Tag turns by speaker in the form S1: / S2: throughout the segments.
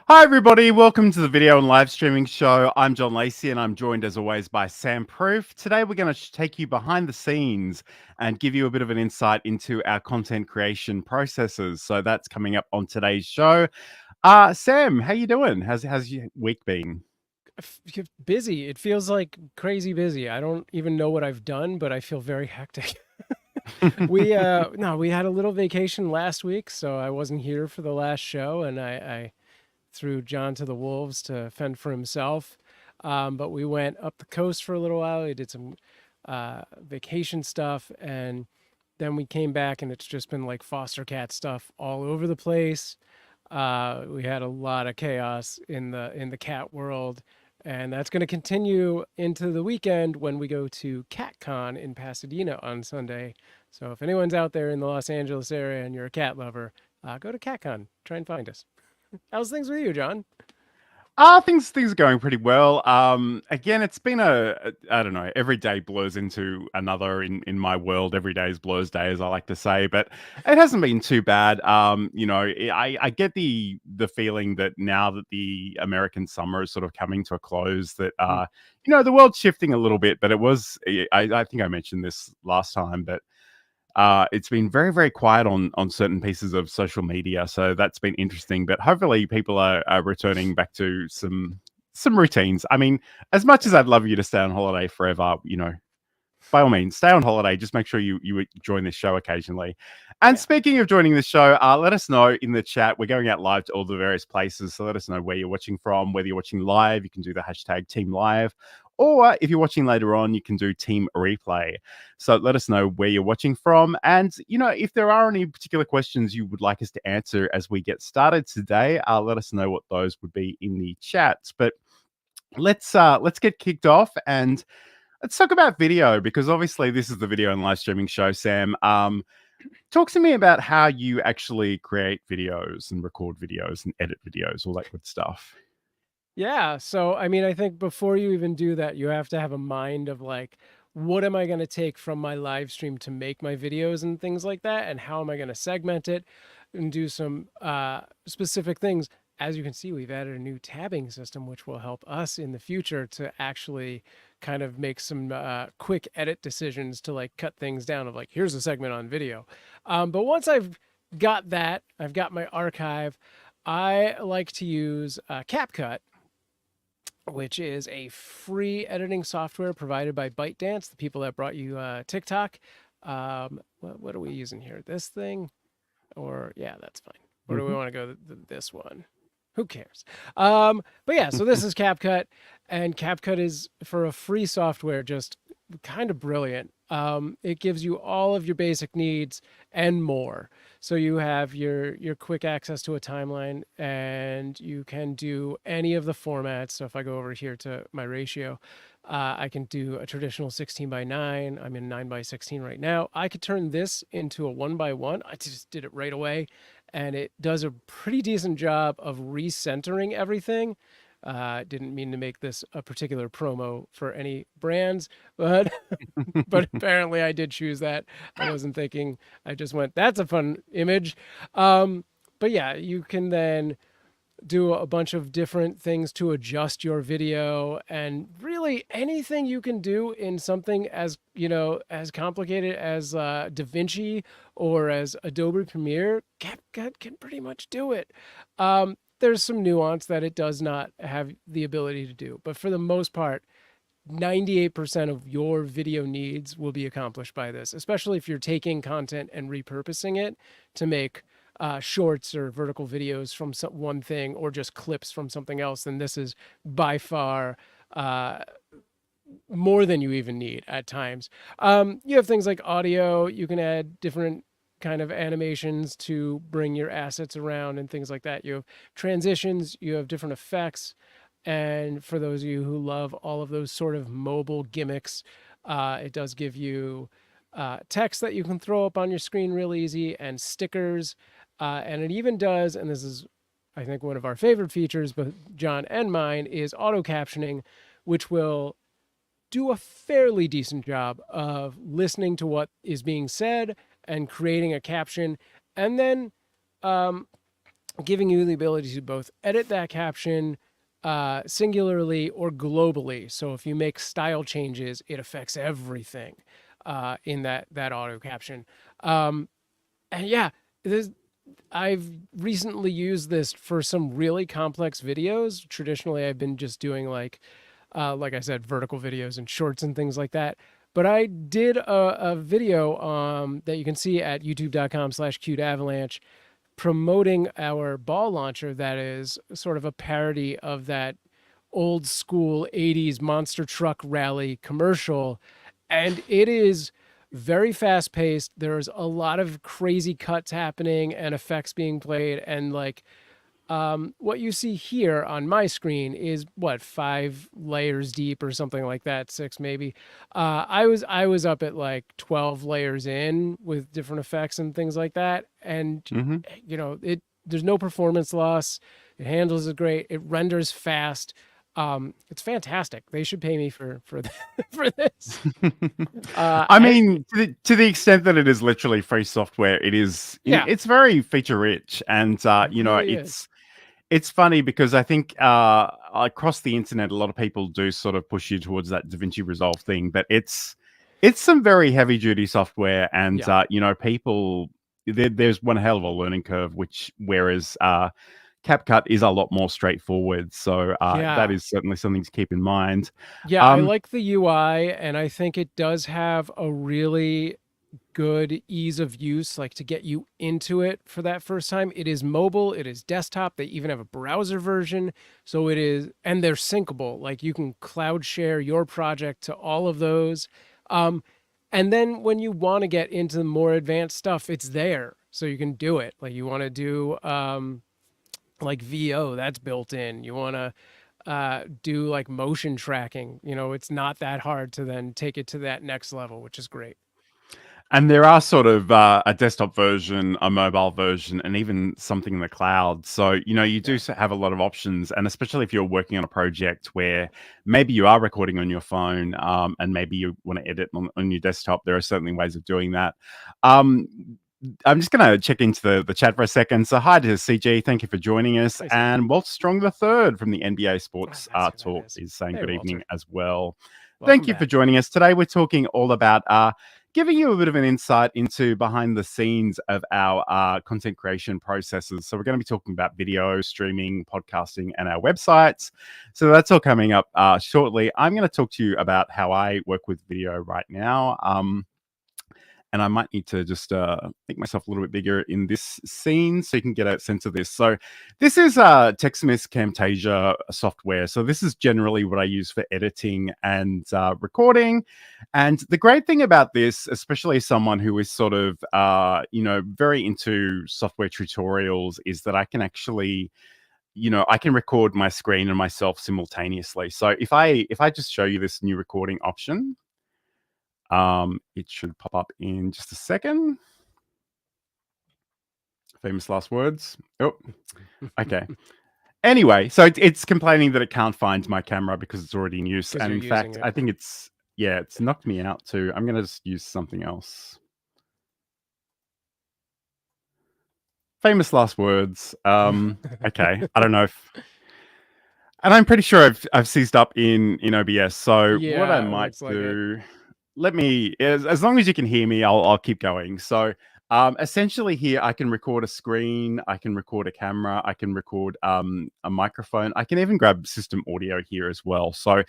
S1: Hi everybody, welcome to the video and live streaming show. I'm John Lacey and I'm joined as always by Sam Proof. Today we're going to take you behind the scenes and give you a bit of an insight into our content creation processes. So that's coming up on today's show. Sam, how you doing? How's your week been?
S2: Busy. It feels like crazy busy. I don't even know what I've done, but I feel very hectic. We had a little vacation last week, so I wasn't here for the last show, and I threw John to the wolves to fend for himself. But we went up the coast for a little while. We did some vacation stuff, and then we came back, and it's just been like foster cat stuff all over the place. We had a lot of chaos in the cat world, and that's going to continue into the weekend when we go to CatCon in Pasadena on Sunday. So if anyone's out there in the Los Angeles area and you're a cat lover, go to CatCon. Try and find us. How's things with you, John?
S1: Things are going pretty well. Again, it's been I don't know, every day blurs into another in my world. Every day is blur's day, as I like to say, but it hasn't been too bad. I get the feeling that now that the American summer is sort of coming to a close, that
S2: Mm.
S1: the world's shifting a little bit. But I think I mentioned this last time, but it's been very, very quiet on certain pieces of social media, so that's been interesting. But hopefully, people are returning back to some routines. I mean, as much as I'd love you to stay on holiday forever, by all means, stay on holiday. Just make sure you join this show occasionally. And
S2: Yeah.
S1: speaking of joining the show, let us know in the chat. We're going out live to all the various places, so let us know where you're watching from. Whether you're watching live, you can do the hashtag Team Live, or if you're watching later on, you can do Team Replay. So let us know where you're watching from, and if there are any particular questions you would like us to answer as we get started today, let us know what those would be in the chats. But let's get kicked off and let's talk about video, because obviously this is the video and live streaming show. Sam, talk to me about how you actually create videos and record videos and edit videos, all that good stuff.
S2: Yeah. So, I mean, I think before you even do that, you have to have a mind of like, what am I going to take from my live stream to make my videos and things like that? And how am I going to segment it and do some specific things? As you can see, we've added a new tabbing system, which will help us in the future to actually kind of make some quick edit decisions to like cut things down of like, here's a segment on video. But once I've got that, I've got my archive. I like to use CapCut, which is a free editing software provided by ByteDance, the people that brought you TikTok. What are we using here? This thing? Or, yeah, that's fine. Or do we
S1: Mhm.
S2: want to go this one? Who cares? But yeah, so this is CapCut, and CapCut is for a free software, just kind of brilliant. It gives you all of your basic needs and more. So you have your quick access to a timeline, and you can do any of the formats. So if I go over here to my ratio, I can do a traditional 16 by 9. I'm in 9 by 16 right now. I could turn this into a 1 by 1. I just did it right away, and it does a pretty decent job of recentering everything. Didn't mean to make this a particular promo for any brands, but but apparently I did choose that. I wasn't thinking. I just went, that's a fun image. But yeah, you can then do a bunch of different things to adjust your video, and really anything you can do in something as as complicated as DaVinci or as Adobe Premiere. CapCut can pretty much do it. There's some nuance that it does not have the ability to do, but for the most part, 98% of your video needs will be accomplished by this, especially if you're taking content and repurposing it to make shorts or vertical videos from one thing, or just clips from something else. Then this is by far uh, more than you even need at times. You have things like audio. You can add different kind of animations to bring your assets around and things like that. You have transitions, you have different effects. And for those of you who love all of those sort of mobile gimmicks, it does give you text that you can throw up on your screen real easy, and stickers. And it even does, and this is, I think, one of our favorite features, both John and mine, is auto captioning, which will do a fairly decent job of listening to what is being said and creating a caption. And then um, giving you the ability to both edit that caption singularly or globally. So if you make style changes, it affects everything in that auto caption. And yeah, this, I've recently used this for some really complex videos. Traditionally, I've been just doing like I said, vertical videos and shorts and things like that. But I did a video that you can see at youtube.com/cuteavalanche promoting our ball launcher that is sort of a parody of that old school 80s monster truck rally commercial. And it is very fast paced. There's a lot of crazy cuts happening and effects being played. And like what you see here on my screen is what, 5 layers deep or something like that, 6 maybe. I was up at like 12 layers in with different effects and things like that, and
S1: Hmm.
S2: there's no performance loss. It handles it great. It renders fast. It's fantastic. They should pay me for for this.
S1: I
S2: And
S1: mean, to the extent that it is literally free software, it is
S2: yeah,
S1: it's very feature rich, and
S2: it really is.
S1: it's funny because I think across the internet, a lot of people do sort of push you towards that DaVinci Resolve thing, but it's some very heavy duty software, and
S2: Yeah,
S1: people there's one hell of a learning curve, which whereas CapCut is a lot more straightforward. So that
S2: yeah.
S1: is certainly something to keep in mind.
S2: Yeah, I
S1: Um,
S2: like the UI, and I think it does have a really good ease of use, like to get you into it for that first time. It is mobile, it is desktop. They even have a browser version. So it is, and they're syncable. Like you can cloud share your project to all of those. Um, and then when you want to get into more advanced stuff, it's there. So you can do it. Like you want to do like VO, that's built in. You want to do like motion tracking. It's not that hard to then take it to that next level, which is great.
S1: And there are sort of a desktop version, a mobile version, and even something in the cloud. So, you do
S2: Yeah.
S1: have a lot of options. And especially if you're working on a project where maybe you are recording on your phone and maybe you want to edit on your desktop, there are certainly ways of doing that. Um, I'm just going to check into the chat for a second. So, hi to CG. Thank you for joining us.
S2: Hi, CG.
S1: And Walt Strong the Third from the NBA
S2: Oh,
S1: Sports
S2: that's who that
S1: Talk
S2: is.
S1: is saying
S2: Hey,
S1: good evening
S2: Walter.
S1: as well.
S2: Welcome
S1: Thank you for
S2: back.
S1: joining us. Today, we're talking all about giving you a bit of an insight into behind the scenes of our content creation processes. So we're going to be talking about video, streaming, podcasting, and our websites. So that's all coming up shortly. I'm going to talk to you about how I work with video right now. And I might need to just make myself a little bit bigger in this scene so you can get a sense of this. So this is Teximis Camtasia software. So this is generally what I use for editing and recording. And the great thing about this, especially someone who is sort of, very into software tutorials, is that I can actually I can record my screen and myself simultaneously. So if I just show you this new recording option, it should pop up in just a second. Famous last words. Oh, okay. Anyway, so it's complaining that it can't find my camera because it's already in use.
S2: Because
S1: And
S2: you're
S1: in
S2: using
S1: fact,
S2: it.
S1: I think it's knocked me out too. I'm going to just use something else. Famous last words. Okay. I don't know if, and I'm pretty sure I've seized up in OBS. So what I
S2: Yeah, it
S1: might
S2: looks like it.
S1: do, let me as long as you can hear me, I'll keep going. So essentially here I can record a screen, I can record a camera, I can record a microphone, I can even grab system audio here as well. So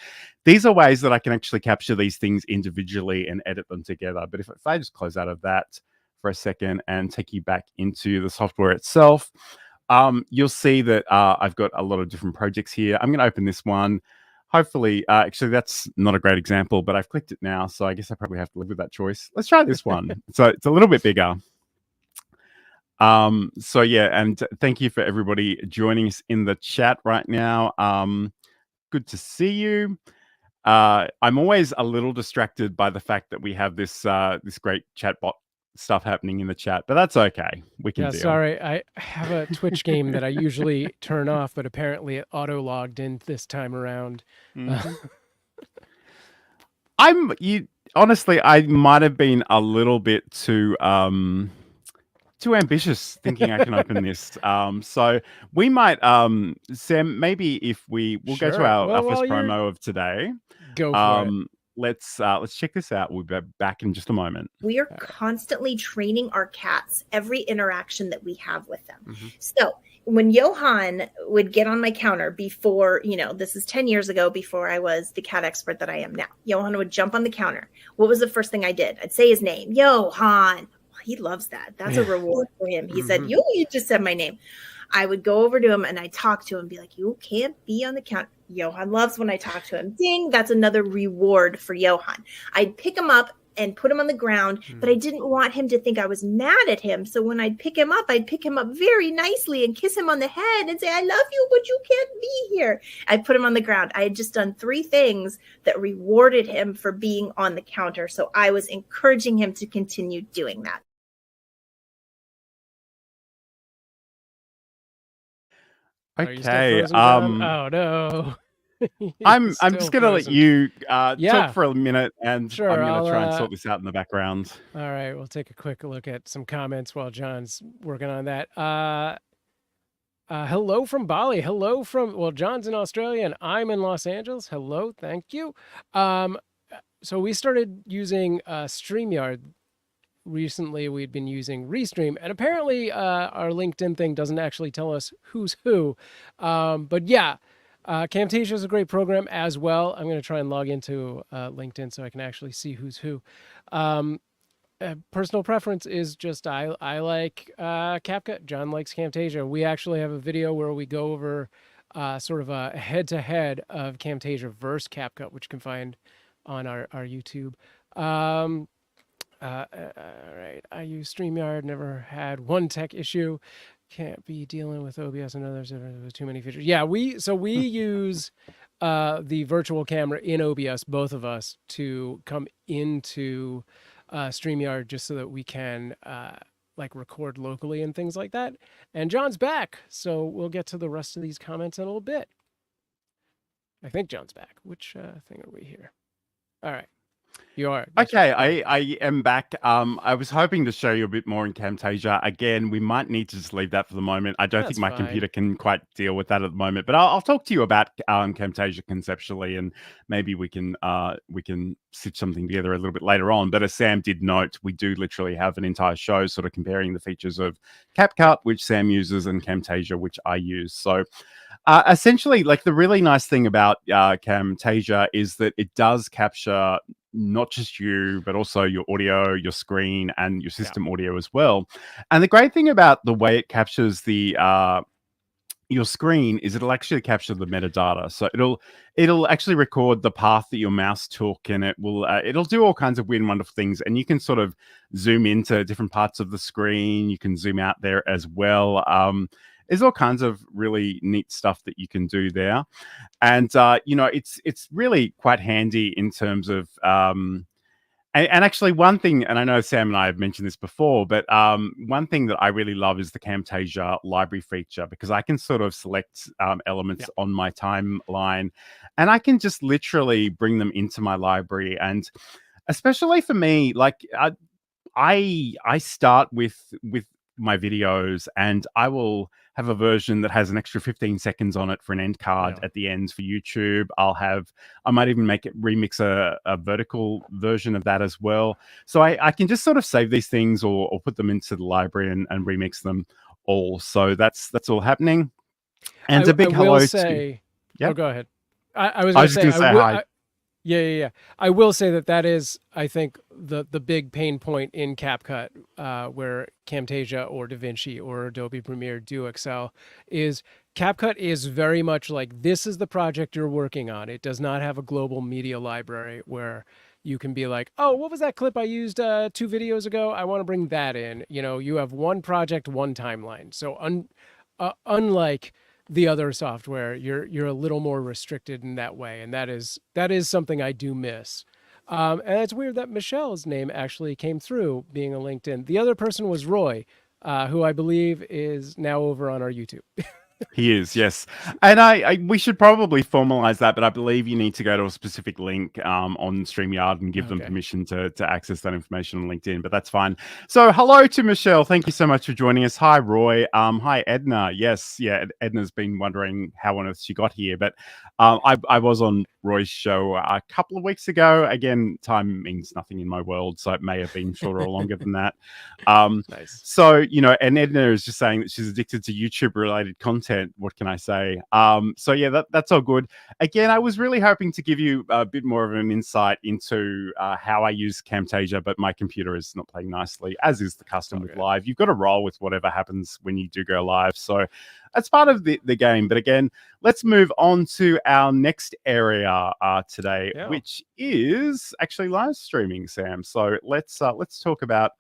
S1: these are ways that I can actually capture these things individually and edit them together. But if I just close out of that for a second and take you back into the software itself, you'll see that I've got a lot of different projects here. I'm going to open this one. Hopefully, actually, that's not a great example, but I've clicked it now, so I guess I probably have to live with that choice. Let's try this one. So it's a little bit bigger. So yeah, and thank you for everybody joining us in the chat right now. Good to see you. I'm always a little distracted by the fact that we have this this great chatbot stuff happening in the chat, but that's okay. We can
S2: Yeah,
S1: deal.
S2: sorry. I have a Twitch game that I usually turn off, but apparently it auto logged in this time around.
S1: Mm-hmm. I'm you honestly, I might have been a little bit too too ambitious thinking I can open this. So we might, Sam, maybe if we'll go to
S2: Sure.
S1: our,
S2: Well,
S1: our first
S2: while you're
S1: promo of today.
S2: go for it.
S1: Let's check this out. We'll be back in just a moment.
S3: We are constantly training our cats every interaction that we have with them.
S1: Mm-hmm.
S3: So when Johan would get on my counter before, this is 10 years ago, before I was the cat expert that I am now, Johan would jump on the counter. What was the first thing I did? I'd say his name, Johan. He loves that. That's a reward for him. He said, you just said my name. I would go over to him and I talk to him and be like, you can't be on the counter. Johan loves when I talk to him. Ding, that's another reward for Johan. I'd pick him up and put him on the ground, but I didn't want him to think I was mad at him. So when I'd pick him up very nicely and kiss him on the head and say, I love you, but you can't be here. I'd put him on the ground. I had just done 3 things that rewarded him for being on the counter. So I was encouraging him to continue doing that.
S1: Okay.
S2: Oh no.
S1: I'm just gonna let you talk for a minute, and
S2: sure,
S1: I'm gonna try and sort this out in the background.
S2: All right, we'll take a quick look at some comments while John's working on that. Hello from Bali. Hello from John's in Australia and I'm in Los Angeles. Hello, thank you. So we started using StreamYard. Recently, we'd been using Restream, and apparently our LinkedIn thing doesn't actually tell us who's who. But yeah, Camtasia is a great program as well. I'm going to try and log into LinkedIn so I can actually see who's who. Personal preference is just I like CapCut. John likes Camtasia. We actually have a video where we go over sort of a head-to-head of Camtasia versus CapCut, which you can find on our YouTube. All right, I use StreamYard, never had one tech issue. Can't be dealing with OBS and others. There's too many features. Yeah, we use the virtual camera in OBS, both of us, to come into StreamYard just so that we can like record locally and things like that. And John's back, so we'll get to the rest of these comments in a little bit. I think John's back. Which thing are we here? All right. You are.
S1: Okay, right. I am back. I was hoping to show you a bit more in Camtasia. Again, we might need to just leave that for the moment. I don't think my computer can quite deal with that at the moment, but I'll talk to you about Camtasia conceptually, and maybe we can stitch something together a little bit later on. But as Sam did note, we do literally have an entire show sort of comparing the features of CapCut, which Sam uses, and Camtasia, which I use. So essentially, like, the really nice thing about Camtasia is that it does capture not just you, but also your audio, your screen, and your system audio as well. And the great thing about the way it captures the your screen is it'll actually capture the metadata. So it'll actually record the path that your mouse took, and it'll do all kinds of weird and wonderful things. And you can sort of zoom into different parts of the screen. You can zoom out there as well. There's all kinds of really neat stuff that you can do there. And, it's really quite handy in terms of, and actually one thing, and I know Sam and I have mentioned this before, but one thing that I really love is the Camtasia library feature, because I can sort of select elements on my timeline, and I can just literally bring them into my library. And especially for me, like I start with my videos, and I will have a version that has an extra 15 seconds on it for an end card at the end for YouTube. I might even remix a vertical version of that as well. So I can just sort of save these things or put them into the library and remix them all. So that's all happening. And a big hello to...
S2: Yeah. Oh, go ahead. I was just going to say hi. Yeah. I will say that is, I think, the big pain point in CapCut, where Camtasia or DaVinci or Adobe Premiere do excel, is CapCut is very much like, this is the project you're working on. It does not have a global media library where you can be like, oh, what was that clip I used 2 videos ago? I want to bring that in. You have one project, one timeline. So unlike the other software, you're a little more restricted in that way, and that is something I do miss. And it's weird that Michelle's name actually came through being a LinkedIn. The other person was Roy, who I believe is now over on our YouTube.
S1: He is, yes. And we should probably formalize that, but I believe you need to go to a specific link on StreamYard and give them
S2: Okay.
S1: permission to access that information on LinkedIn, but that's fine. So hello to Michelle. Thank you so much for joining us. Hi, Roy. Hi, Edna. Yes, yeah, Edna's been wondering how on earth she got here, but I was on Roy's show a couple of weeks ago. Again, time means nothing in my world, so it may have been shorter or longer than that.
S2: Nice.
S1: So, and Edna is just saying that she's addicted to YouTube related content. What can I say? So yeah, that's all good. Again, I was really hoping to give you a bit more of an insight into how I use Camtasia, but my computer is not playing nicely, as is the custom with live. You've got to roll with whatever happens when you do go live. So that's part of the game. But again, let's move on to our next area today, which is actually live streaming, Sam. So let's talk about.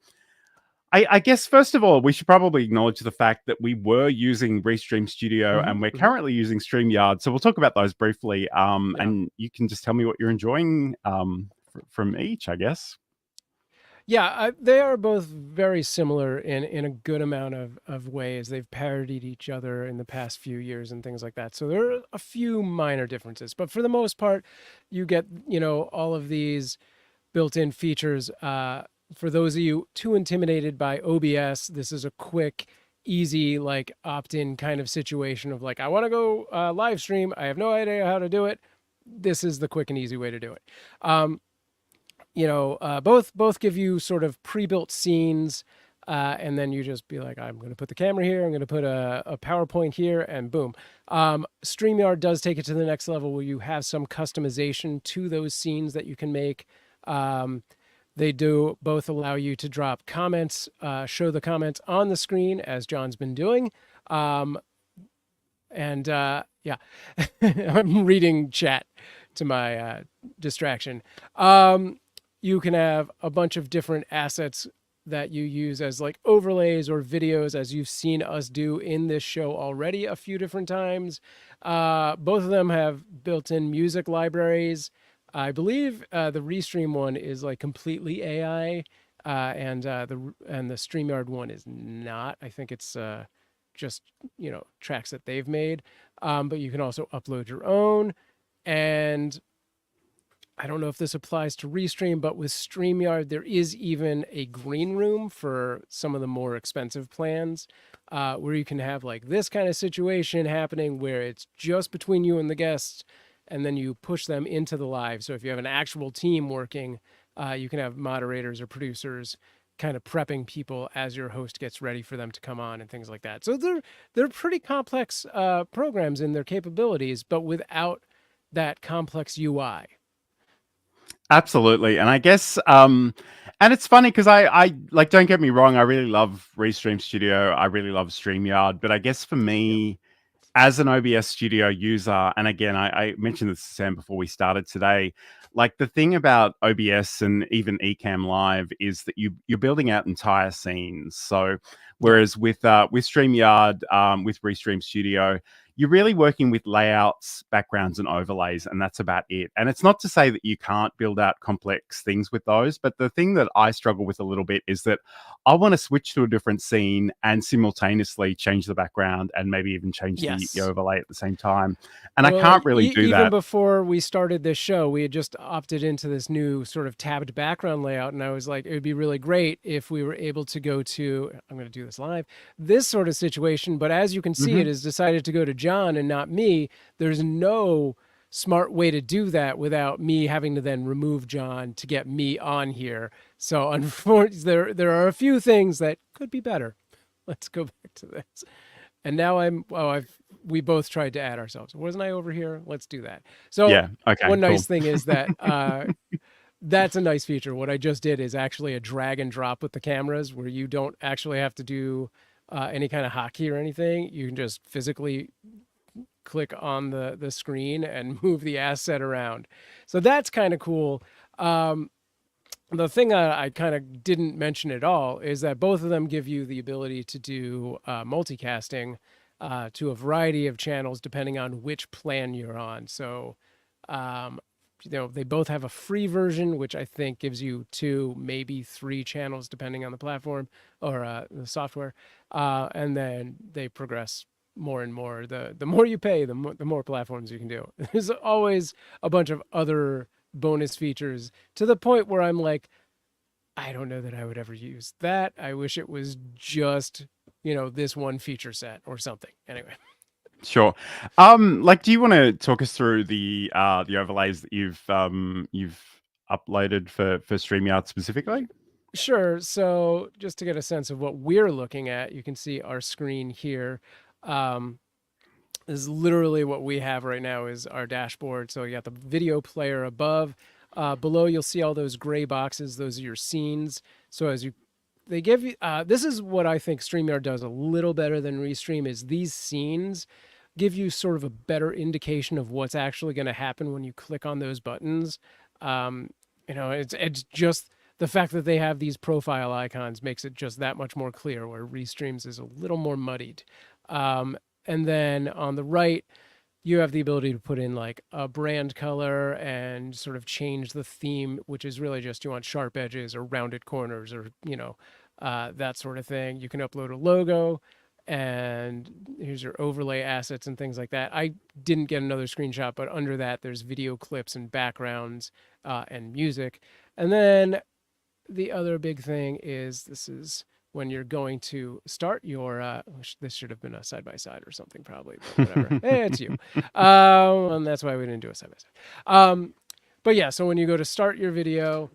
S1: I guess, first of all, we should probably acknowledge the fact that we were using Restream Studio and we're currently using StreamYard. So we'll talk about those briefly. And you can just tell me what you're enjoying from each, I guess.
S2: Yeah, they are both very similar in a good amount of ways. They've parodied each other in the past few years and things like that. So there are a few minor differences. But for the most part, you get, all of these built-in features. For those of you too intimidated by OBS, this is a quick, easy, like opt-in kind of situation of like, I want to go live stream. I have no idea how to do it. This is the quick and easy way to do it. Both give you sort of pre-built scenes, and then you just be like, I'm going to put the camera here. I'm going to put a PowerPoint here, and boom. StreamYard does take it to the next level where you have some customization to those scenes that you can make. They do both allow you to drop comments, show the comments on the screen, as John's been doing. I'm reading chat to my distraction. You can have a bunch of different assets that you use as like overlays or videos, as you've seen us do in this show already a few different times. Both of them have built-in music libraries. I believe the Restream one is like completely AI, and the StreamYard one is not. I think it's just tracks that they've made, but you can also upload your own. And I don't know if this applies to Restream, but with StreamYard there is even a green room for some of the more expensive plans, where you can have like this kind of situation happening where it's just between you and the guests. And then you push them into the live. So if you have an actual team working, you can have moderators or producers kind of prepping people as your host gets ready for them to come on and things like that. So they're pretty complex programs in their capabilities, but without that complex UI.
S1: Absolutely. And I guess, and it's funny because I like, don't get me wrong, I really love Restream Studio. I really love StreamYard. But I guess for me, as an OBS Studio user, and again, I mentioned this to Sam before we started today, like the thing about OBS and even Ecamm Live is that you're building out entire scenes. So whereas with StreamYard, with Restream Studio, you're really working with layouts, backgrounds, and overlays, and that's about it. And it's not to say that you can't build out complex things with those, but the thing that I struggle with a little bit is that I want to switch to a different scene and simultaneously change the background and maybe even change the overlay at the same time. And I can't really do that.
S2: Even before we started this show, we had just opted into this new sort of tabbed background layout, and I was like, it would be really great if we were able to go to, I'm going to do this live, this sort of situation. But as you can see, it has decided to go to John and not me. There's no smart way to do that without me having to then remove John to get me on here. So unfortunately, there are a few things that could be better. Let's go back to this. And now we both tried to add ourselves. Wasn't I over here? Let's do that. So
S1: yeah, okay,
S2: one nice thing is that that's a nice feature. What I just did is actually a drag and drop with the cameras where you don't actually have to do any kind of hotkey or anything. You can just physically click on the screen and move the asset around. So that's kind of cool. The thing I kind of didn't mention at all is that both of them give you the ability to do multicasting to a variety of channels depending on which plan you're on. So, they both have a free version, which I think gives you 2, maybe 3 channels depending on the platform or the software. And then they progress more and more. The more you pay, the more platforms you can do. There's always a bunch of other bonus features to the point where I'm like, I don't know that I would ever use that. I wish it was just, this one feature set or something. Anyway.
S1: Sure. Like, do you want to talk us through the overlays that you've uploaded for StreamYard specifically?
S2: Sure. So just to get a sense of what we're looking at, you can see our screen here. This is literally what we have right now is our dashboard. So you got the video player above. Below, you'll see all those gray boxes. Those are your scenes. So they give you, this is what I think StreamYard does a little better than Restream is these scenes give you sort of a better indication of what's actually going to happen when you click on those buttons. It's just the fact that they have these profile icons makes it just that much more clear, where Restream's is a little more muddied. And then on the right, you have the ability to put in like a brand color and sort of change the theme, which is really just you want sharp edges or rounded corners or, that sort of thing. You can upload a logo, and here's your overlay assets and things like that. I didn't get another screenshot, but under that, there's video clips and backgrounds and music. And then the other big thing is this is when you're going to start your, this should have been a side-by-side or something probably, but whatever. It's you. And that's why we didn't do a side-by-side. But yeah, so when you go to start your video,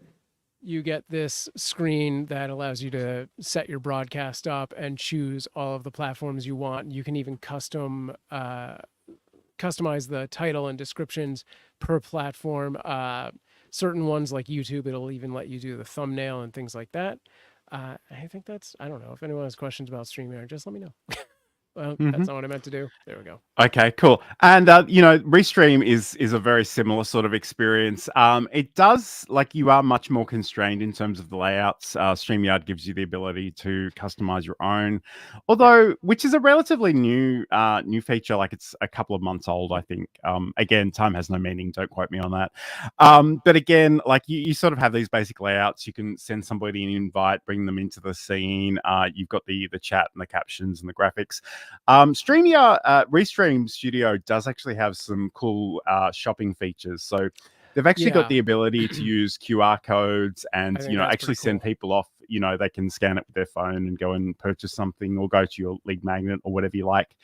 S2: you get this screen that allows you to set your broadcast up and choose all of the platforms you want. You can even customize the title and descriptions per platform. Certain ones like YouTube, it'll even let you do the thumbnail and things like that. I think I don't know. If anyone has questions about StreamYard, just let me know. Well, that's not what I meant to do. There we go.
S1: Okay, cool. And Restream is a very similar sort of experience. It does, like, you are much more constrained in terms of the layouts. StreamYard gives you the ability to customize your own, although which is a relatively new feature. Like, it's a couple of months old, I think. Again, time has no meaning. Don't quote me on that. But again, like you sort of have these basic layouts. You can send somebody an invite, bring them into the scene. You've got the chat and the captions and the graphics. Restream Studio does actually have some cool shopping features. So they've actually got the ability to use QR codes and actually send people off. They can scan it with their phone and go and purchase something or go to your lead magnet or whatever you like.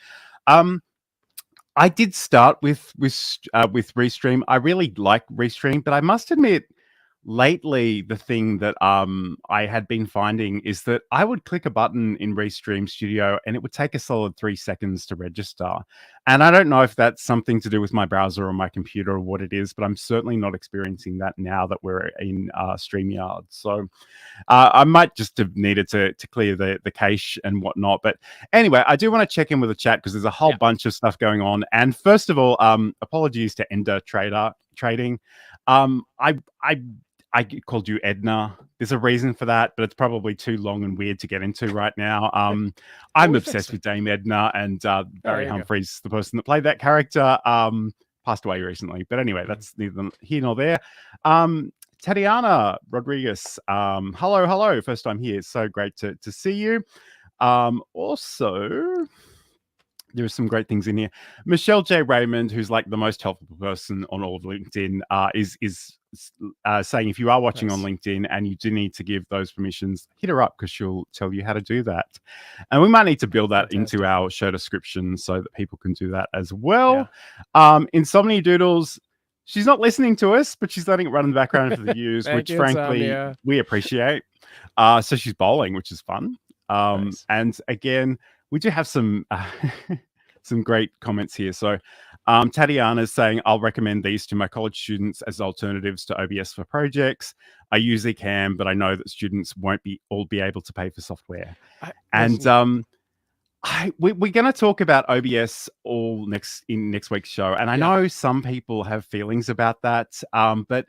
S1: I did start with Restream. I really like Restream, but I must admit, lately, the thing that I had been finding is that I would click a button in Restream Studio and it would take a solid 3 seconds to register. And I don't know if that's something to do with my browser or my computer or what it is, but I'm certainly not experiencing that now that we're in StreamYard. So I might just have needed to clear the cache and whatnot. But anyway, I do want to check in with the chat because there's a whole bunch of stuff going on. And first of all, apologies to Ender Trading. I called you Edna. There's a reason for that, but it's probably too long and weird to get into right now. I'm obsessed with Dame Edna, and Barry Humphries, the person that played that character, passed away recently. But anyway, that's neither here nor there. Tatiana Rodriguez, hello. First time here. It's so great to see you. Also, there are some great things in here. Michelle J. Raymond, who's like the most helpful person on all of LinkedIn, is saying if you are watching on LinkedIn and you do need to give those permissions, hit her up because she'll tell you how to do that. And we might need to build that into our show description so that people can do that as well. Insomnia Doodles, she's not listening to us, but she's letting it run in the background for the views, which frankly we appreciate. So she's bowling, which is fun. And again, we do have some great comments here. So Tatiana is saying, I'll recommend these to my college students as alternatives to OBS for projects. I use Ecamm, but I know that students won't all be able to pay for software. We're going to talk about OBS in next week's show. And I know some people have feelings about that, but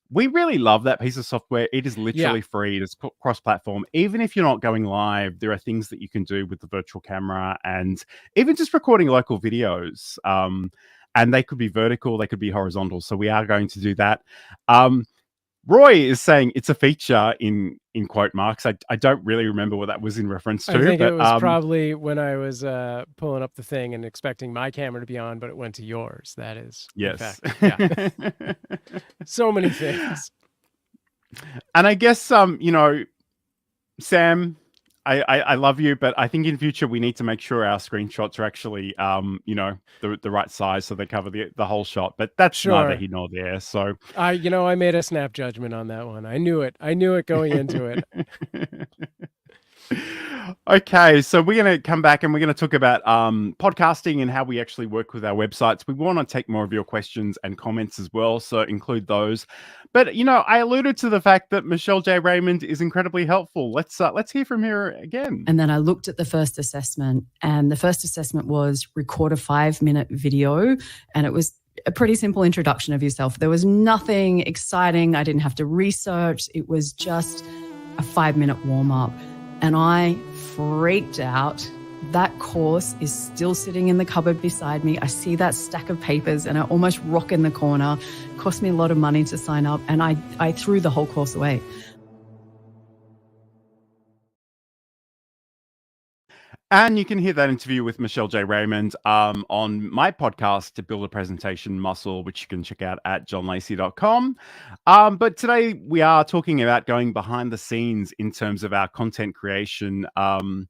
S1: we really love that piece of software. It is literally free. It's cross-platform. Even if you're not going live, there are things that you can do with the virtual camera and even just recording local videos. And they could be vertical, they could be horizontal. So we are going to do that. Roy is saying it's a feature in quote marks. I don't really remember what that was in reference to.
S2: I think
S1: but,
S2: it was probably when I was pulling up the thing and expecting my camera to be on, but it went to yours. That is,
S1: yes.
S2: in fact, yeah. So many things.
S1: And I guess Sam, I love you, but I think in future we need to make sure our screenshots are actually the right size so they cover the whole shot. But that's neither here nor there. So
S2: I made a snap judgment on that one. I knew it going into it.
S1: Okay, so we're going to come back and we're going to talk about podcasting and how we actually work with our websites. We want to take more of your questions and comments as well, so include those. But I alluded to the fact that Michelle J. Raymond is incredibly helpful. Let's hear from her again.
S4: And then I looked at the first assessment, and the first assessment was record a 5-minute video, and it was a pretty simple introduction of yourself. There was nothing exciting. I didn't have to research. It was just a 5-minute warm-up. And I freaked out. That course is still sitting in the cupboard beside me. I see that stack of papers and I almost rock in the corner. It cost me a lot of money to sign up, and I threw the whole course away.
S1: And you can hear that interview with Michelle J. Raymond on my podcast, To Build a Presentation Muscle, which you can check out at johnlacey.com. But today we are talking about going behind the scenes in terms of our content creation. And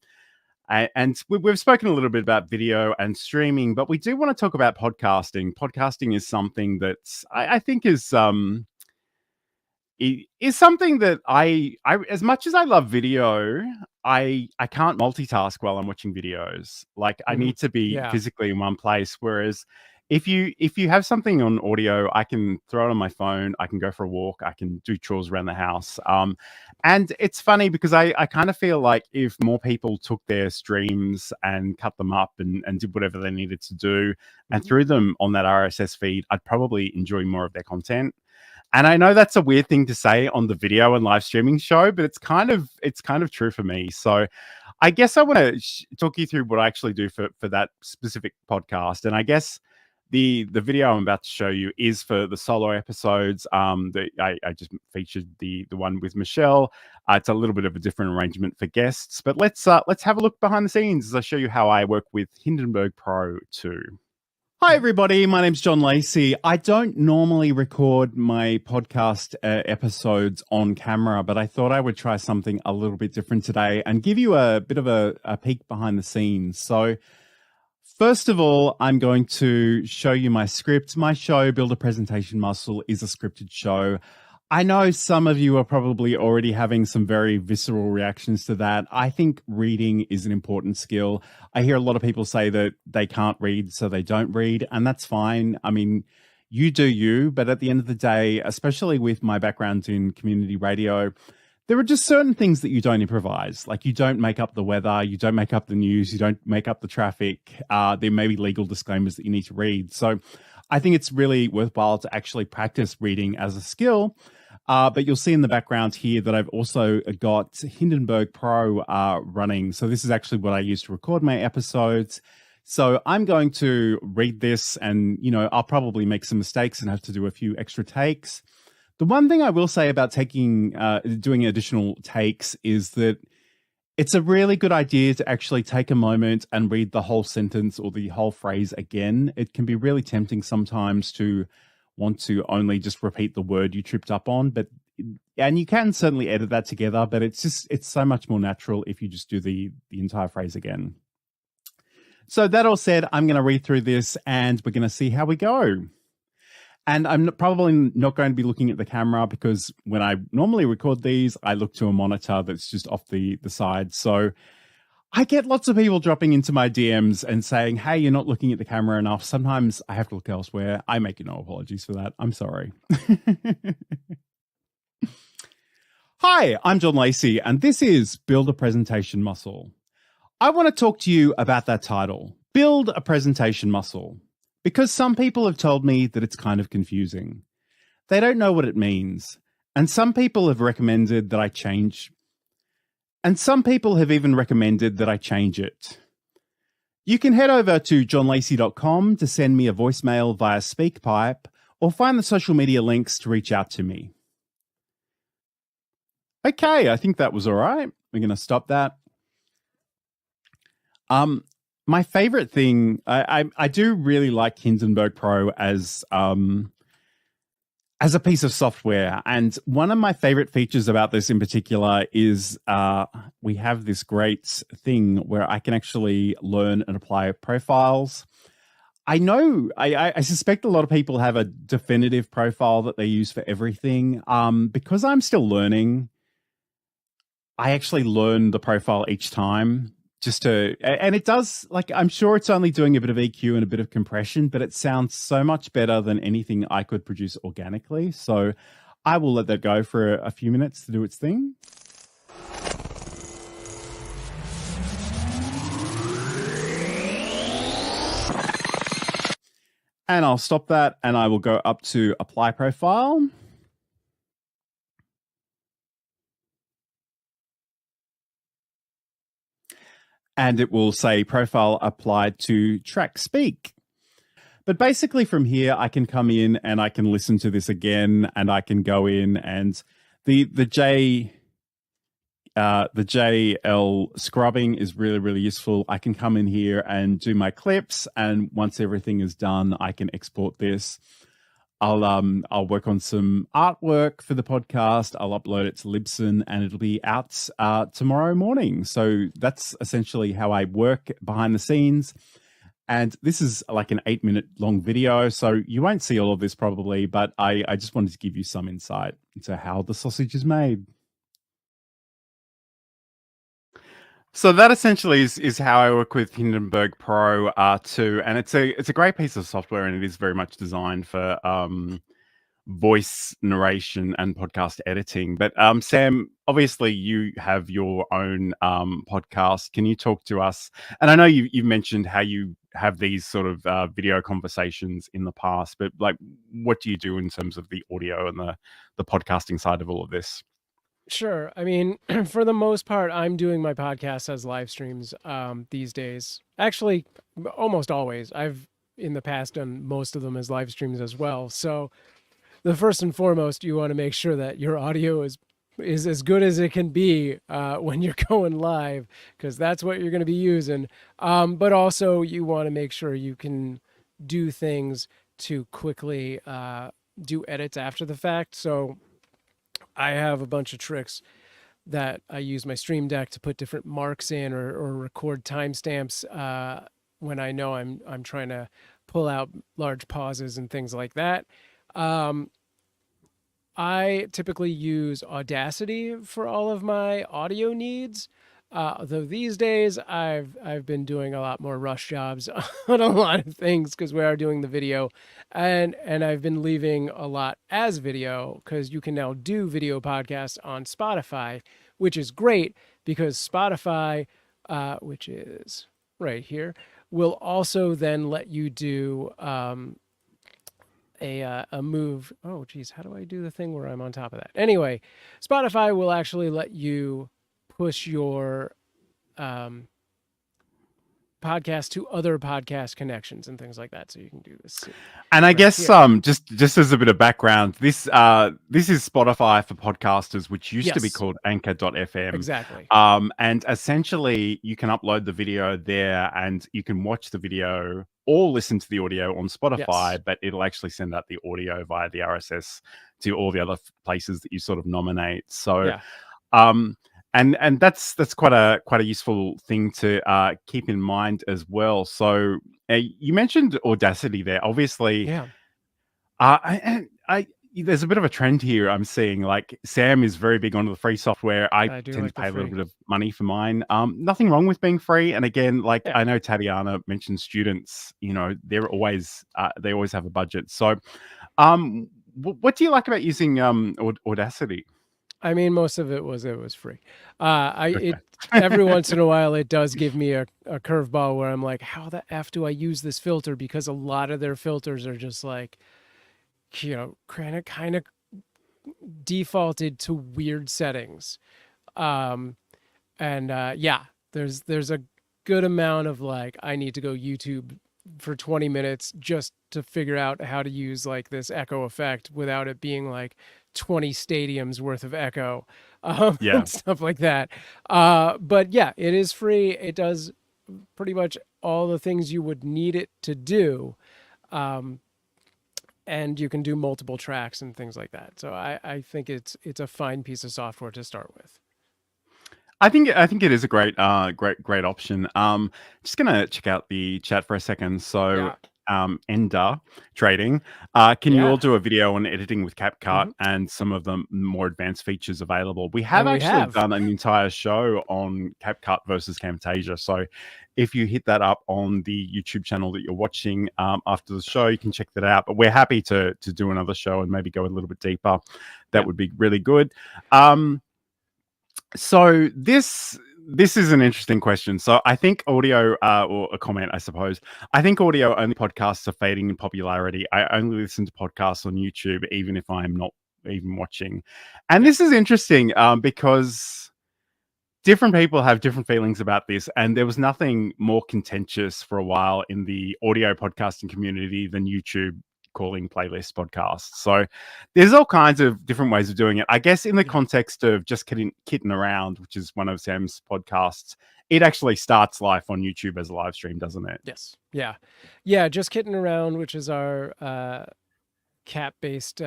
S1: we've spoken a little bit about video and streaming, but we do want to talk about podcasting. Podcasting is something that I think is something that I as much as I love video, I can't multitask while I'm watching videos. Like I need to be physically in one place. Whereas if you have something on audio, I can throw it on my phone. I can go for a walk. I can do chores around the house. And it's funny because I kind of feel like if more people took their streams and cut them up and did whatever they needed to do and threw them on that RSS feed, I'd probably enjoy more of their content. And I know that's a weird thing to say on the video and live streaming show, but it's kind of true for me. So I guess I want to talk you through what I actually do for that specific podcast. And I guess the video I'm about to show you is for the solo episodes. I just featured the one with Michelle. It's a little bit of a different arrangement for guests, but let's have a look behind the scenes as I show you how I work with Hindenburg Pro 2. Hi, everybody. My name's John Lacey. I don't normally record my podcast episodes on camera, but I thought I would try something a little bit different today and give you a bit of a peek behind the scenes. So first of all, I'm going to show you my script. My show, Build a Presentation Muscle, is a scripted show. I know some of you are probably already having some very visceral reactions to that. I think reading is an important skill. I hear a lot of people say that they can't read, so they don't read, and that's fine. I mean, you do you, but at the end of the day, especially with my background in community radio, there are just certain things that you don't improvise. Like you don't make up the weather, you don't make up the news, you don't make up the traffic. There may be legal disclaimers that you need to read. So I think it's really worthwhile to actually practice reading as a skill. But you'll see in the background here that I've also got Hindenburg Pro running. So this is actually what I use to record my episodes. So I'm going to read this and, I'll probably make some mistakes and have to do a few extra takes. The one thing I will say about doing additional takes is that it's a really good idea to actually take a moment and read the whole sentence or the whole phrase again. It can be really tempting sometimes to want to only just repeat the word you tripped up on, and you can certainly edit that together, but it's so much more natural if you just do the entire phrase again. So that all said, I'm going to read through this and we're going to see how we go. And I'm probably not going to be looking at the camera because when I normally record these, I look to a monitor that's just off the side. So I get lots of people dropping into my DMs and saying, hey, you're not looking at the camera enough. Sometimes I have to look elsewhere. I make no apologies for that. I'm sorry. Hi, I'm John Lacey, and this is Build a Presentation Muscle. I want to talk to you about that title, Build a Presentation Muscle, because some people have told me that it's kind of confusing. They don't know what it means, and some people have recommended that I change. And some people have even recommended that I change it. You can head over to johnlacey.com to send me a voicemail via SpeakPipe or find the social media links to reach out to me. Okay, I think that was all right. We're going to stop that. My favorite thing, I do really like Hindenburg Pro as a piece of software. And one of my favorite features about this in particular is we have this great thing where I can actually learn and apply profiles. I know, I suspect a lot of people have a definitive profile that they use for everything. Because I'm still learning, I actually learn the profile each time and it does, like, I'm sure it's only doing a bit of EQ and a bit of compression, but it sounds so much better than anything I could produce organically. So I will let that go for a few minutes to do its thing. And I'll stop that and I will go up to apply profile. And it will say profile applied to track speak. But basically from here, I can come in and I can listen to this again, and I can go in and the JL scrubbing is really, really useful. I can come in here and do my clips, and once everything is done, I can export this. I'll work on some artwork for the podcast. I'll upload it to Libsyn, and it'll be out tomorrow morning. So that's essentially how I work behind the scenes. And this is like an 8-minute long video, so you won't see all of this probably, but I just wanted to give you some insight into how the sausage is made. So that essentially is how I work with Hindenburg Pro 2, and it's a great piece of software, and it is very much designed for voice narration and podcast editing. But Sam, obviously you have your own podcast. Can you talk to us? And I know you've mentioned how you have these sort of video conversations in the past, but like, what do you do in terms of the audio and the podcasting side of all of this?
S2: Sure. I mean, for the most part, I'm doing my podcast as live streams these days. Actually, almost always. I've in the past done most of them as live streams as well. So the first and foremost, you want to make sure that your audio is as good as it can be when you're going live, because that's what you're going to be using. But also you want to make sure you can do things to quickly do edits after the fact. So I have a bunch of tricks that I use my Stream Deck to put different marks in or record timestamps when I know I'm trying to pull out large pauses and things like that. I typically use Audacity for all of my audio needs. Though these days I've been doing a lot more rush jobs on a lot of things because we are doing the video, and I've been leaving a lot as video because you can now do video podcasts on Spotify, which is great because Spotify, which is right here, will also then let you do a move. Oh geez, how do I do the thing where I'm on top of that? Anyway, Spotify will actually let you push your podcast to other podcast connections and things like that, so you can do this.
S1: And I guess just as a bit of background, this is Spotify for podcasters, which used to be called Anchor.fm.
S2: Exactly.
S1: And essentially you can upload the video there, and you can watch the video or listen to the audio on Spotify, but it'll actually send out the audio via the RSS to all the other places that you sort of nominate. So and that's quite a useful thing to keep in mind as well. So you mentioned Audacity there. Obviously, there's a bit of a trend here I'm seeing. Like, Sam is very big onto the free software. I tend to pay a little bit of money for mine. Nothing wrong with being free. And again, like I know Tatiana mentioned students. You know, they're always they always have a budget. So, what do you like about using Audacity?
S2: I mean, most of it was free. Every once in a while, it does give me a curveball where I'm like, how the F do I use this filter? Because a lot of their filters are just like, you know, kind of defaulted to weird settings. There's a good amount of like, I need to go YouTube for 20 minutes just to figure out how to use like this echo effect without it being like 20 stadiums worth of echo.
S1: Yeah.
S2: and stuff like that. But yeah, it is free. It does pretty much all the things you would need it to do. And you can do multiple tracks and things like that. So I think it's a fine piece of software to start with.
S1: I think it is a great option. Just gonna check out the chat for a second. So Ender Trading, can you all do a video on editing with CapCut and some of the more advanced features available? We have done an entire show on CapCut versus Camtasia. So if you hit that up on the YouTube channel that you're watching after the show, you can check that out. But we're happy to do another show and maybe go a little bit deeper. That would be really good. So this is an interesting question. So I think audio, or a comment, I suppose. I think audio only podcasts are fading in popularity. I only listen to podcasts on YouTube, even if I'm not even watching. And this is interesting because different people have different feelings about this. And there was nothing more contentious for a while in the audio podcasting community than YouTube calling playlist podcasts. So there's all kinds of different ways of doing it. I guess in the context of just kidding around, which is one of Sam's podcasts, it actually starts life on YouTube as a live stream, doesn't it?
S2: Yes. Yeah. Yeah. Just Kidding Around, which is our cat-based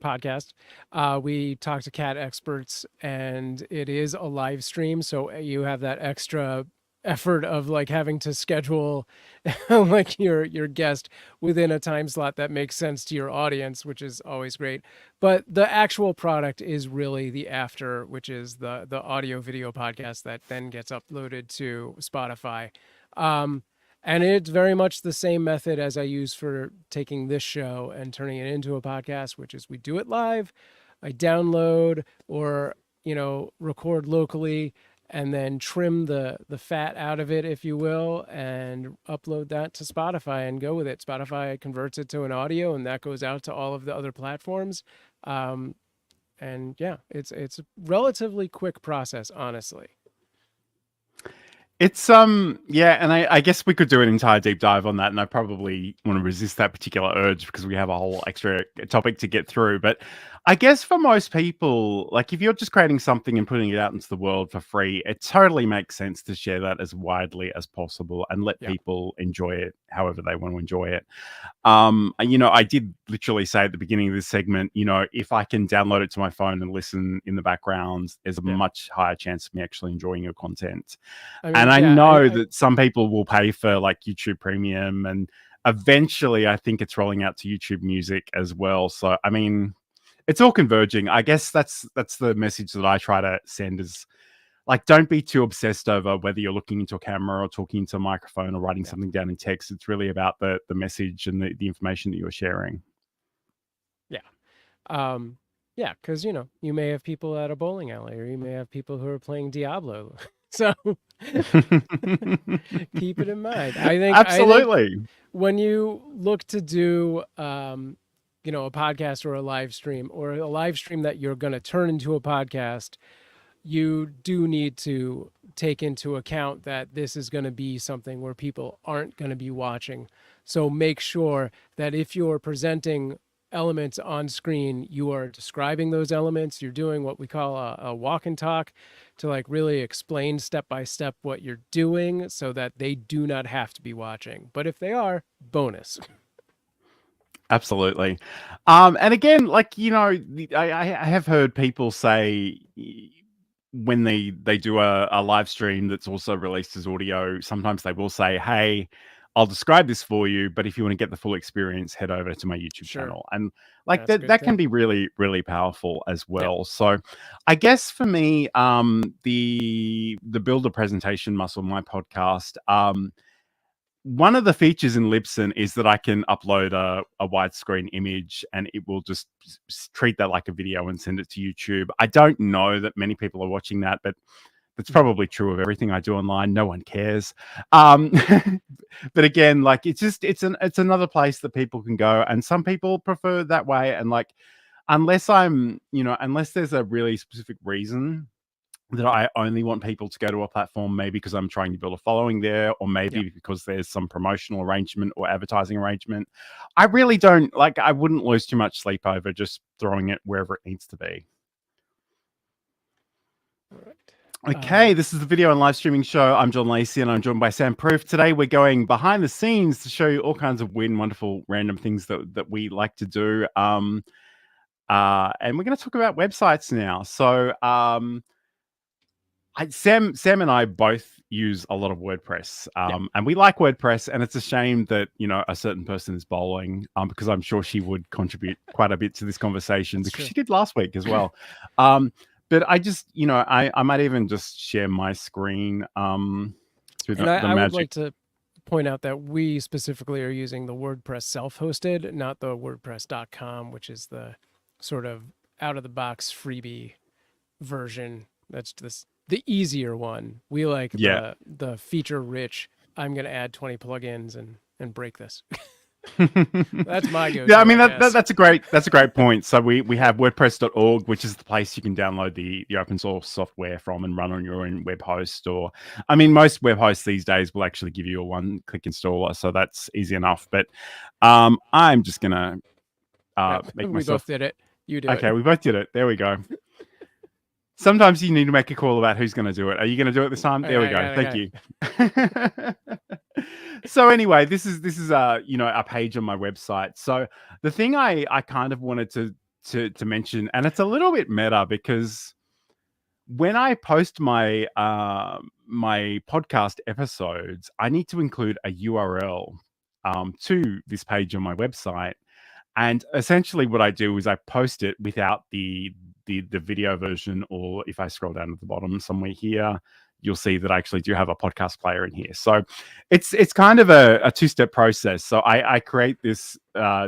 S2: podcast. We talk to cat experts, and it is a live stream. So you have that extra effort of like having to schedule like your guest within a time slot that makes sense to your audience, which is always great. But the actual product is really the after, which is the audio video podcast that then gets uploaded to Spotify. And it's very much the same method as I use for taking this show and turning it into a podcast, which is we do it live, I download or record locally, and then trim the fat out of it, if you will, and upload that to Spotify and go with it. Spotify converts it to an audio, and that goes out to all of the other platforms. And yeah, it's a relatively quick process, honestly.
S1: It's and I guess we could do an entire deep dive on that, and I probably want to resist that particular urge because we have a whole extra topic to get through. But I guess for most people, like if you're just creating something and putting it out into the world for free, it totally makes sense to share that as widely as possible and let people enjoy it however they want to enjoy it. I did literally say at the beginning of this segment, if I can download it to my phone and listen in the background, there's a much higher chance of me actually enjoying your content. And I know that some people will pay for like YouTube Premium, and eventually I think it's rolling out to YouTube Music as well. So, I mean, it's all converging. I guess that's the message that I try to send is like, don't be too obsessed over whether you're looking into a camera or talking into a microphone or writing something down in text. It's really about the message and the information that you're sharing.
S2: Yeah. Yeah, because, you may have people at a bowling alley, or you may have people who are playing Diablo. So keep it in mind. I think when you look to do, a podcast or a live stream that you're going to turn into a podcast, you do need to take into account that this is going to be something where people aren't going to be watching. So make sure that if you're presenting elements on screen, you are describing those elements. You're doing what we call a walk and talk to like really explain step by step what you're doing so that they do not have to be watching. But if they are, bonus.
S1: Absolutely. And again, like, I have heard people say when they do a live stream that's also released as audio, sometimes they will say, hey, I'll describe this for you, but if you want to get the full experience, head over to my YouTube channel. And like that can be really, really powerful as well. So I guess for me, the builder presentation muscle, my podcast, one of the features in Libsyn is that I can upload a widescreen image and it will just treat that like a video and send it to YouTube. I don't know that many people are watching that, but that's probably true of everything I do online. No one cares. But again, like it's another place that people can go, and some people prefer that way. And like, unless there's a really specific reason that I only want people to go to a platform, maybe because I'm trying to build a following there, or maybe because there's some promotional arrangement or advertising arrangement, I really don't I wouldn't lose too much sleep over just throwing it wherever it needs to be. Okay, this is the video and live streaming show. I'm John Lacey and I'm joined by Sam Proof. Today we're going behind the scenes to show you all kinds of weird and wonderful random things that we like to do. And we're going to talk about websites now. So Sam and I both use a lot of WordPress, and we like WordPress, and it's a shame that, you know, a certain person is bowling, because I'm sure she would contribute quite a bit to this conversation because she did last week as well. But I just, you know, I might even just share my screen through the
S2: I
S1: magic.
S2: would like to point out that we specifically are using the WordPress self-hosted, not the WordPress.com, which is the sort of out-of-the-box freebie version. That's the easier one. We like the feature-rich, I'm going to add 20 plugins and break this. That's my go-to.
S1: Yeah, I mean that's a great point. So we have WordPress.org, which is the place you can download the open source software from and run on your own web host. Or, I mean, most web hosts these days will actually give you a one-click installer, so that's easy enough. But I'm just gonna make myself.
S2: We both did it. You did.
S1: Okay, we both did it. There we go. Sometimes you need to make a call about who's going to do it. Are you going to do it this time? There we go. Thank you. So anyway, this is you know, a page on my website. So the thing I kind of wanted to mention, and it's a little bit meta because when I post my my podcast episodes, I need to include a URL to this page on my website. And essentially what I do is I post it without the video version, or if I scroll down to the bottom somewhere here, you'll see that I actually do have a podcast player in here. So it's kind of a two-step process. So I create this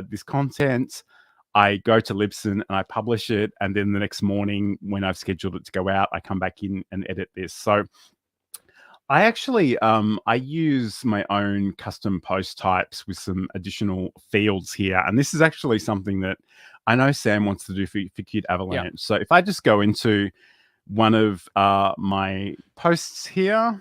S1: this content, I go to Libsyn and I publish it, and then the next morning when I've scheduled it to go out, I come back in and edit this. So I actually I use my own custom post types with some additional fields here, and this is actually something that I know Sam wants to do for Cute Avalanche. Yeah. So if I just go into one of my posts here,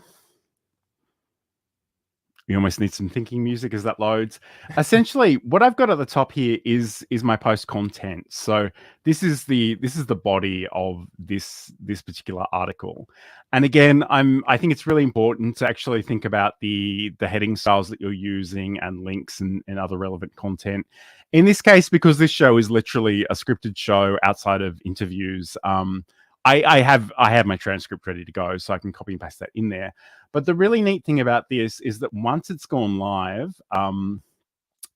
S1: you almost need some thinking music as that loads. Essentially, what I've got at the top here is my post content. So this is the body of this particular article. And again, I think it's really important to actually think about the heading styles that you're using and links and other relevant content. In this case, because this show is literally a scripted show outside of interviews, I have my transcript ready to go, so I can copy and paste that in there. But the really neat thing about this is that once it's gone live, I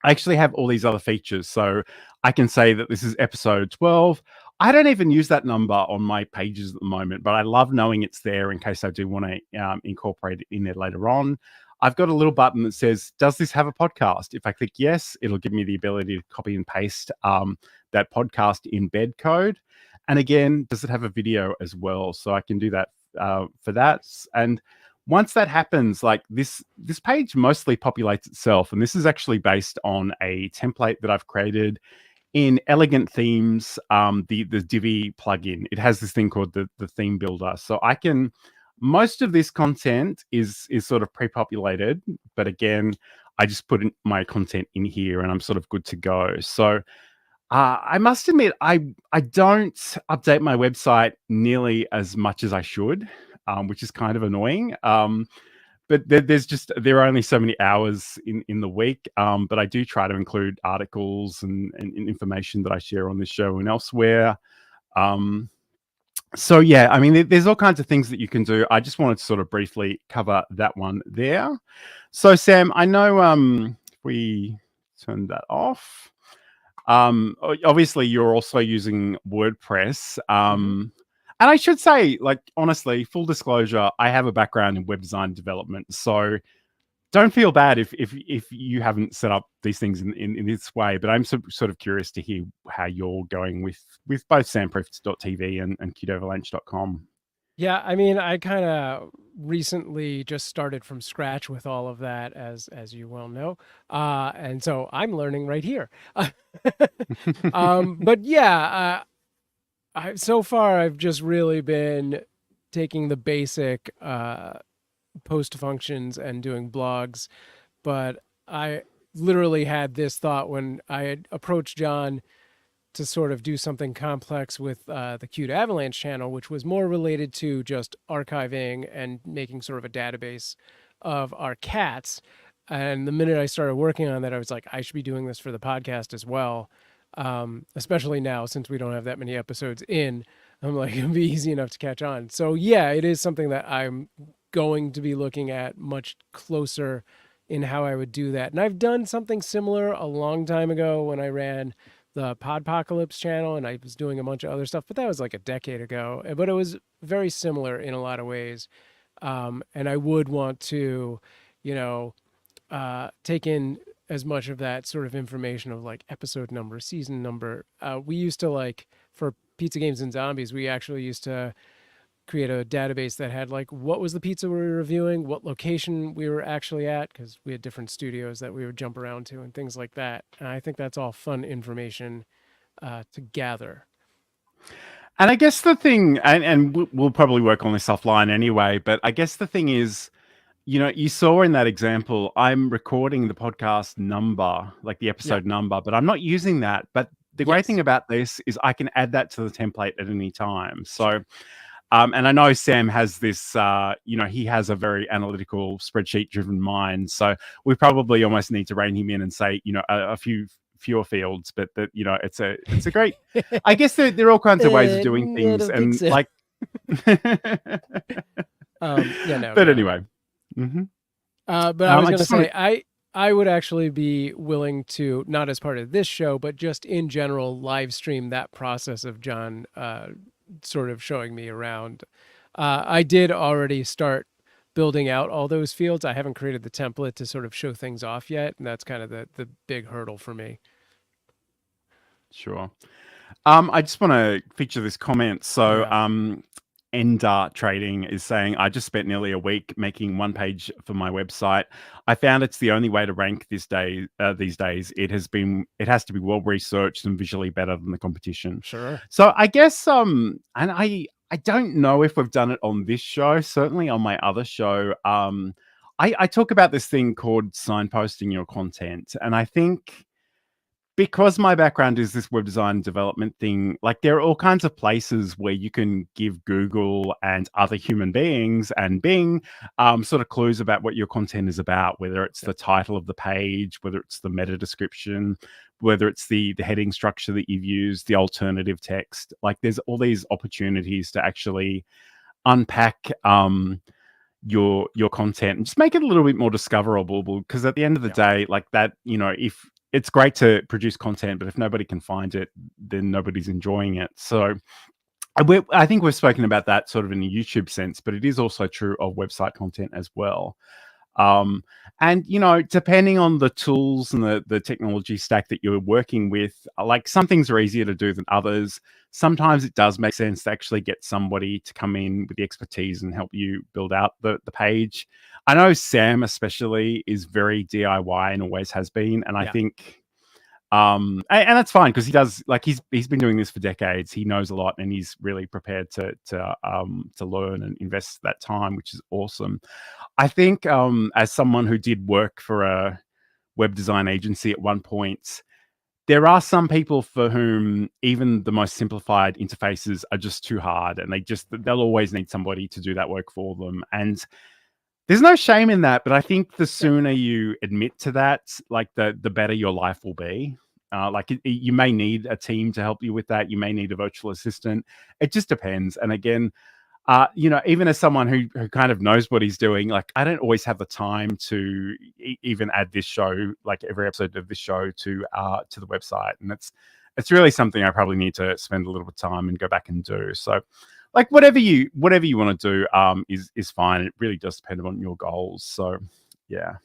S1: actually have all these other features. So I can say that this is episode 12. I don't even use that number on my pages at the moment, but I love knowing it's there in case I do want to incorporate it in there later on. I've got a little button that says, does this have a podcast? If I click yes, it'll give me the ability to copy and paste that podcast embed code. And again, does it have a video as well? So I can do that for that. And once that happens, like this page mostly populates itself. And this is actually based on a template that I've created in Elegant Themes, the Divi plugin. It has this thing called the theme builder. So I can, most of this content is sort of pre-populated, but again, I just put my content in here and I'm sort of good to go. So I must admit, I don't update my website nearly as much as I should, which is kind of annoying. But there are only so many hours in the week. But I do try to include articles and information that I share on this show and elsewhere. So yeah, I mean, there's all kinds of things that you can do. I just wanted to sort of briefly cover that one there. So Sam, I know if we turn that off. Obviously you're also using WordPress. And I should say, like, honestly, full disclosure, I have a background in web design development. So don't feel bad if you haven't set up these things in this way, but I'm sort of curious to hear how you're going with both samproofs.tv and cuteavalanche.com.
S2: Yeah, I mean, I kind of recently just started from scratch with all of that, as you well know, and so I'm learning right here. But yeah, so far I've just really been taking the basic post functions and doing blogs, but I literally had this thought when I had approached John to sort of do something complex with the Cute Avalanche channel, which was more related to just archiving and making sort of a database of our cats. And the minute I started working on that, I was like, I should be doing this for the podcast as well. Especially now, since we don't have that many episodes in, I'm like, it'll be easy enough to catch on. So yeah, it is something that I'm going to be looking at much closer in how I would do that. And I've done something similar a long time ago when I ran the Podpocalypse channel, and I was doing a bunch of other stuff, but that was like a decade ago. But it was very similar in a lot of ways. And I would want to, take in as much of that sort of information of like episode number, season number. We used to for Pizza Games and Zombies, we actually used to create a database that had like what was the pizza we were reviewing, what location we were actually at, because we had different studios that we would jump around to and things like that. And I think that's all fun information to gather.
S1: And I guess the thing, and we'll probably work on this offline anyway, but I guess the thing is, you saw in that example, I'm recording the podcast number, like the episode number, but I'm not using that. But the great thing about this is I can add that to the template at any time. So, and I know Sam has this, he has a very analytical spreadsheet-driven mind. So we probably almost need to rein him in and say, a few fewer fields, but that, it's a great, I guess there are all kinds of ways of doing things. And
S2: so.
S1: like, but anyway. Mm-hmm.
S2: But I was going to say, I would actually be willing to, not as part of this show, but just in general, live stream that process of John sort of showing me around. I did already start building out all those fields. I haven't created the template to sort of show things off yet, and that's kind of the big hurdle for me.
S1: Sure. I just want to feature this comment. So, Ender Trading is saying, I just spent nearly a week making one page for my website. I found it's the only way to rank these days. It has to be well researched and visually better than the competition.
S2: Sure.
S1: So I guess and I don't know if we've done it on this show. Certainly on my other show, I talk about this thing called signposting your content, and I think, because my background is this web design development thing, like there are all kinds of places where you can give Google and other human beings and Bing sort of clues about what your content is about, whether it's the title of the page, whether it's the meta description, whether it's the heading structure that you've used, the alternative text. Like there's all these opportunities to actually unpack your content and just make it a little bit more discoverable, because at the end of the day, like that, if it's great to produce content, but if nobody can find it, then nobody's enjoying it. So I think we've spoken about that sort of in a YouTube sense, but it is also true of website content as well. And, depending on the tools and the technology stack that you're working with, like some things are easier to do than others. Sometimes it does make sense to actually get somebody to come in with the expertise and help you build out the page. I know Sam especially is very DIY and always has been. And I think, and that's fine, because he does, like, he's been doing this for decades. He knows a lot, and he's really prepared to learn and invest that time, which is awesome. I think as someone who did work for a web design agency at one point, there are some people for whom even the most simplified interfaces are just too hard, and they'll always need somebody to do that work for them. And there's no shame in that, but I think the sooner you admit to that, like the better your life will be. You may need a team to help you with that. You may need a virtual assistant. It just depends. And again, even as someone who kind of knows what he's doing, like I don't always have the time to even add this show, like every episode of this show, to the website. And it's really something I probably need to spend a little bit of time and go back and do. So, like whatever you want to do is fine. It really does depend on your goals. So, yeah.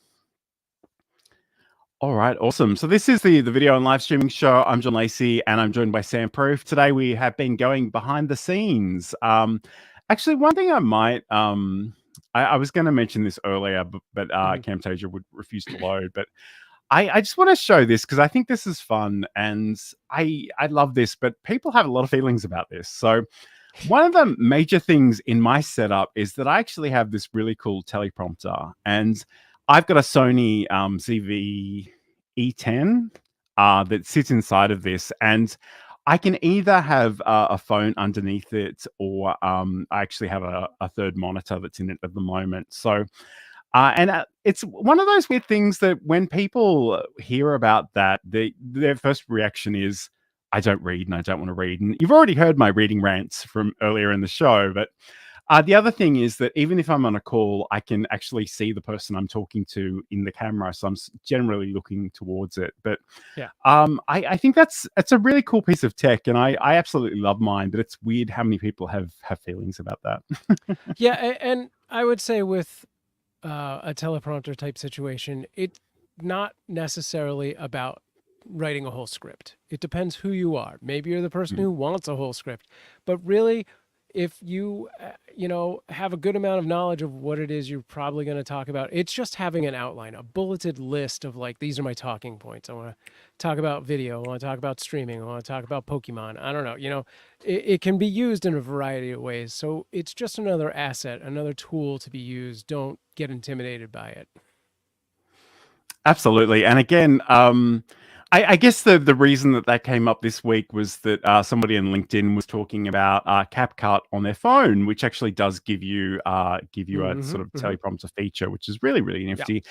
S1: All right, awesome. So this is the video and live streaming show. I'm John Lacey, and I'm joined by Sam Proof. Today we have been going behind the scenes. Actually, one thing I might, I was going to mention this earlier, but Camtasia would refuse to load. But I just want to show this because I think this is fun, and I love this, but people have a lot of feelings about this. So one of the major things in my setup is that I actually have this really cool teleprompter, and I've got a Sony ZV-E10 that sits inside of this, and I can either have a phone underneath it, or I actually have a third monitor that's in it at the moment. So, it's one of those weird things that when people hear about that, their first reaction is, I don't read and I don't want to read. And you've already heard my reading rants from earlier in the show, but the other thing is that even if I'm on a call, I can actually see the person I'm talking to in the camera, so I'm generally looking towards it. But
S2: Yeah.
S1: I think it's a really cool piece of tech, and I absolutely love mine. But it's weird how many people have feelings about that.
S2: Yeah, and I would say with a teleprompter type situation, it's not necessarily about writing a whole script. It depends who you are. Maybe you're the person who wants a whole script, but really, if you have a good amount of knowledge of what it is you're probably going to talk about, it's just having an outline, a bulleted list of like, these are my talking points. I want to talk about video. I want to talk about streaming. I want to talk about Pokemon. I don't know. It can be used in a variety of ways. So it's just another asset, another tool to be used. Don't get intimidated by it.
S1: Absolutely. And again, I guess the reason that came up this week was that somebody on LinkedIn was talking about CapCut on their phone, which actually does give you a sort of teleprompter feature, which is really, really nifty. Yeah.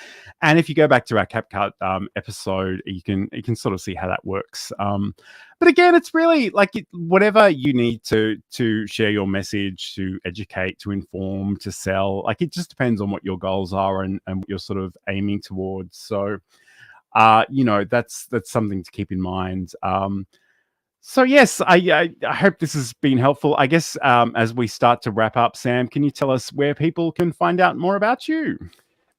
S1: And if you go back to our CapCut episode, you can sort of see how that works. But again, it's really like whatever you need to share your message, to educate, to inform, to sell. Like, it just depends on what your goals are and what you're sort of aiming towards. So, that's something to keep in mind. So yes, I hope this has been helpful. I guess as we start to wrap up, Sam, can you tell us where people can find out more about you?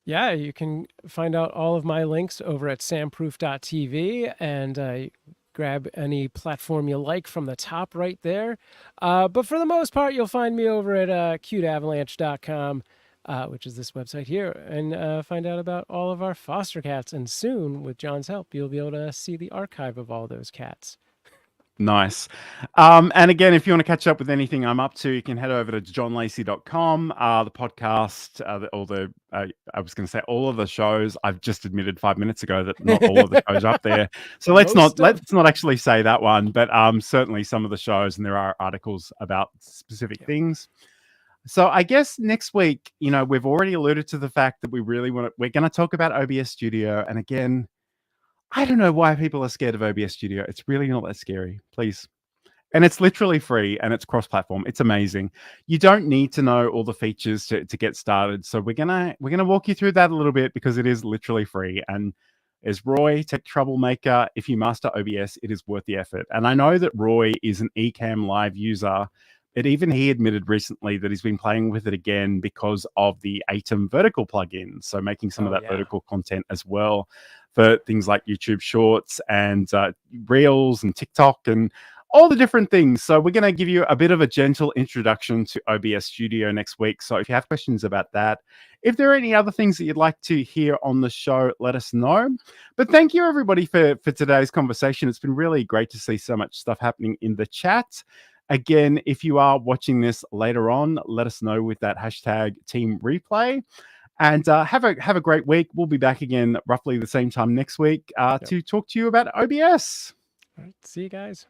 S2: Yeah, you can find out all of my links over at samproof.tv, and grab any platform you like from the top right there. But for the most part, you'll find me over at cuteavalanche.com. Which is this website here, and find out about all of our foster cats. And soon, with John's help, you'll be able to see the archive of all those cats.
S1: Nice. And again, if you want to catch up with anything I'm up to, you can head over to johnlacey.com. The podcast, I was going to say all of the shows. I've just admitted 5 minutes ago that not all of the shows are up there. So let's not actually say that one, but certainly some of the shows, and there are articles about specific things. So I guess next week, we've already alluded to the fact that we're going to talk about OBS Studio. And again, I don't know why people are scared of OBS Studio. It's really not that scary, please. And it's literally free, and it's cross-platform. It's amazing. You don't need to know all the features to get started. So we're gonna walk you through that a little bit, because it is literally free. And as Roy, Tech Troublemaker, if you master OBS, it is worth the effort. And I know that Roy is an Ecamm Live user. But even he admitted recently that he's been playing with it again because of the Atom vertical plugin. So making some of that vertical content as well for things like YouTube Shorts and Reels and TikTok and all the different things. So we're going to give you a bit of a gentle introduction to OBS Studio next week. So if you have questions about that, if there are any other things that you'd like to hear on the show, let us know. But thank you, everybody, for today's conversation. It's been really great to see so much stuff happening in the chat. Again, if you are watching this later on, let us know with that hashtag Team Replay. And have a great week. We'll be back again roughly the same time next week to talk to you about OBS.
S2: All right, see you guys.